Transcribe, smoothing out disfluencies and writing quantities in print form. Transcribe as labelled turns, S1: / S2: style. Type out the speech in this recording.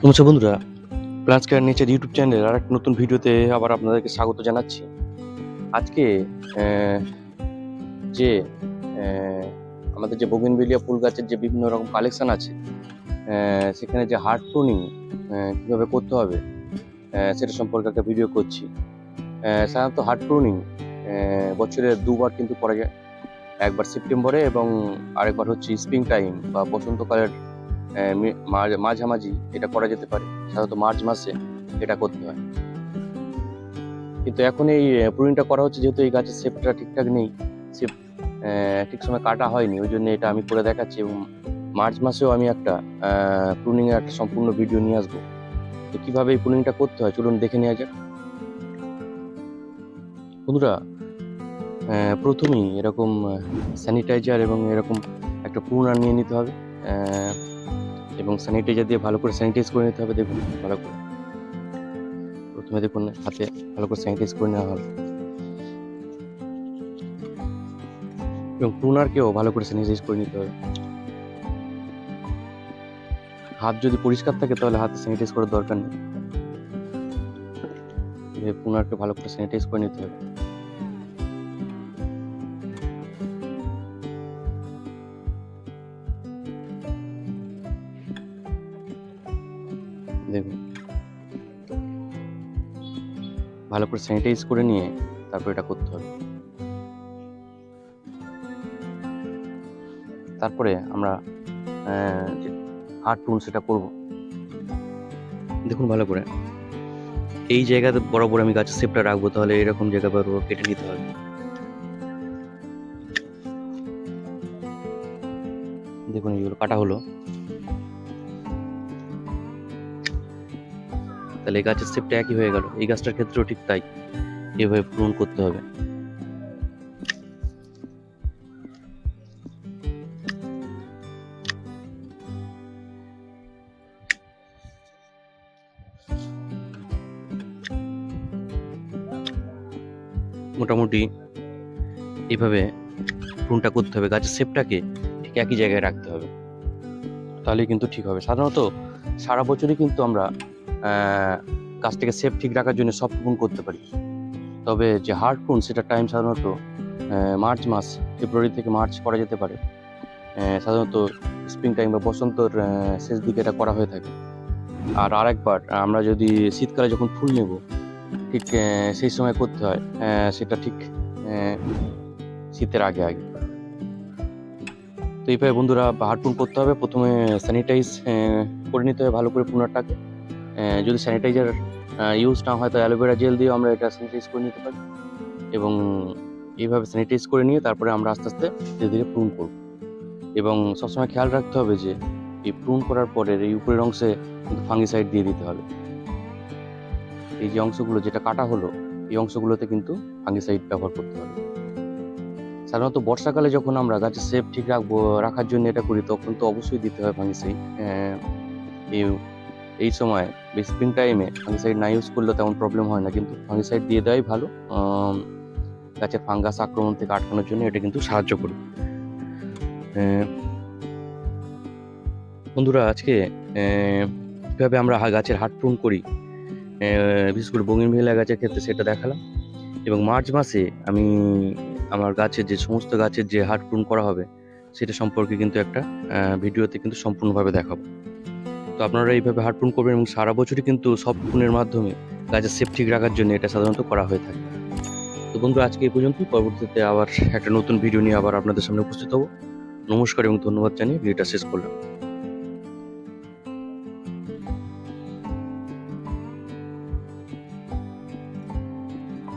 S1: নমস্কার বন্ধুরা, plants care nature YouTube চ্যানেলের আর একটা নতুন ভিডিওতে আবার আপনাদেরকে স্বাগত জানাচ্ছি। আজকে আহ, যে আহ, আমাদের যে বোগেনভিলিয়া ফুল গাছের যে বিভিন্ন রকম কালেকশন আছে, সেখানে যে হার্ড প্রুনিং কিভাবে করতে হবে সেটা সম্পর্কে একটা ভিডিও করছি। সাধারণত হার্ড প্রুনিং বছরে দুবার কিন্তু করা যায়। একবার সেপ্টেম্বরে এবং আরেকবার হচ্ছে স্প্রিং টাইম বা বসন্তকালের মাঝামাঝি এটা করা যেতে পারে। সাধারণত মার্চ মাসে এটা করতে হয়। কিন্তু এখন এই প্রুনিংটা করা হচ্ছে যেহেতু এই গাছের শেপটা ঠিকঠাক নেই, শেপ ঠিক সময় কাটা হয়নি, ওই জন্য এটা আমি করে দেখাচ্ছি। এবং মার্চ মাসেও আমি একটা প্রুনিং এর একটা সম্পূর্ণ ভিডিও নিয়ে আসবো। তো কিভাবে এই প্রুনিংটা করতে হয় চলুন দেখে নেওয়া যাক। বন্ধুরা, প্রথমেই এরকম স্যানিটাইজার এবং এরকম একটা প্রুনার নিয়ে নিতে হবে, এবং স্যানিটাইজার দিয়ে ভালো করে স্যানিটাইজ করে নিতে হবে। দেখুন ভালো করে, প্রথমে দেখুন হাতে ভালো করে স্যানিটাইজ করে নেওয়া হলো, এবং প্রুনারকেও ভালো করে স্যানিটাইজ করে নিতে হবে। হাত যদি পরিষ্কার থাকে তাহলে হাতে স্যানিটাইজ করার দরকার নেই। প্রুনারকে ভালো করে স্যানিটাইজ করে নিতে হবে। দেখুন ভালো করে স্যানিটাইজ করে নিয়ে তারপর এটা করতে হবে। তারপরে আমরা যে হার্ড প্রুন সেটা করব। দেখুন ভালো করে এই জায়গাতে বরাবর আমি গাছের শেপটা রাখবো, তাহলে এরকম জায়গা বরাবর কেটে নিতে হবে। দেখুন এইগুলো কাটা হলো, তাহলে এই গাছের শেপটা একই হয়ে গেল। এই গাছটার ক্ষেত্রেও ঠিক তাই, এভাবে প্রুন করতে হবে। মোটামুটি এইভাবে প্রুনটা করতে হবে, গাছের শেপটাকে ঠিক একই জায়গায় রাখতে হবে, তাহলে কিন্তু ঠিক হবে। সাধারণত সারা বছরই কিন্তু আমরা গাছটাকে শেপ ঠিক রাখার জন্য সফট প্রুন করতে পারি। তবে যে হার্ড প্রুন সেটা টাইম সাধারণত মার্চ মাস, ফেব্রুয়ারি থেকে মার্চ করা যেতে পারে। সাধারণত স্প্রিং টাইম বা বসন্তর শেষ দিকে এটা করা হয়ে থাকে। আর আরেকবার আমরা যদি শীতকালে যখন ফুল নেব ঠিক সেই সময় করতে হয়, সেটা ঠিক শীতের আগে আগে। তো এইভাবে বন্ধুরা হার্ড প্রুন করতে হবে। প্রথমে স্যানিটাইজ করে নিতে হবে ভালো করে প্রুনারটাকে। যদি স্যানিটাইজার ইউজ না হয় তো অ্যালোভেরা জেল দিয়েও আমরা এটা স্যানিটাইজ করে নিতে পারি। এবং এইভাবে স্যানিটাইজ করে নিয়ে তারপরে আমরা আস্তে আস্তে ধীরে ধীরে প্রুন করব। এবং সবসময় খেয়াল রাখতে হবে যে এই প্রুন করার পরে এই উপরের অংশে কিন্তু ফাঙ্গিসাইড দিয়ে দিতে হবে। এই যে অংশগুলো যেটা কাটা হলো এই অংশগুলোতে কিন্তু ফাঙ্গিসাইড ব্যবহার করতে হবে। সাধারণত বর্ষাকালে যখন আমরা গাছের শেপ ঠিক রাখার জন্য এটা করি, তখন তো অবশ্যই দিতে হয় ফাঙ্গিসাইড। এই সময় স্প্রিং টাইমে ফাঙ্গিসাইড না ইউজ করলেও তেমন প্রবলেম হয় না, কিন্তু ফাঙ্গিসাইড দিয়ে দেওয়াই ভালো। গাছের ফাঙ্গাস আক্রমণ থেকে আটকানোর জন্য এটা কিন্তু সাহায্য করবে। বন্ধুরা, আজকে কীভাবে আমরা গাছের হার্ড প্রুন করি, বিশেষ করে বোগেনভিলিয়া গাছের ক্ষেত্রে সেটা দেখালাম। এবং মার্চ মাসে আমি আমার গাছের যে সমস্ত গাছের যে হার্ড প্রুন করা হবে সেটা সম্পর্কে কিন্তু একটা ভিডিওতে কিন্তু সম্পূর্ণভাবে দেখাবো। তো আপনারা এইভাবে হার্ড প্রুন করবেন, এবং সারা বছরই কিন্তু সফট প্রুনের মাধ্যমে গাছের শেপ ঠিক রাখার জন্য এটা সাধারণত করা হয়ে থাকে। তো বন্ধুরা, আজকে এই পর্যন্তই। পরবর্তীতে আবার একটা নতুন ভিডিও নিয়ে আবার আপনাদের সামনে উপস্থিত হব। নমস্কার এবং ধন্যবাদ জানিয়ে ভিডিওটা শেষ করলাম।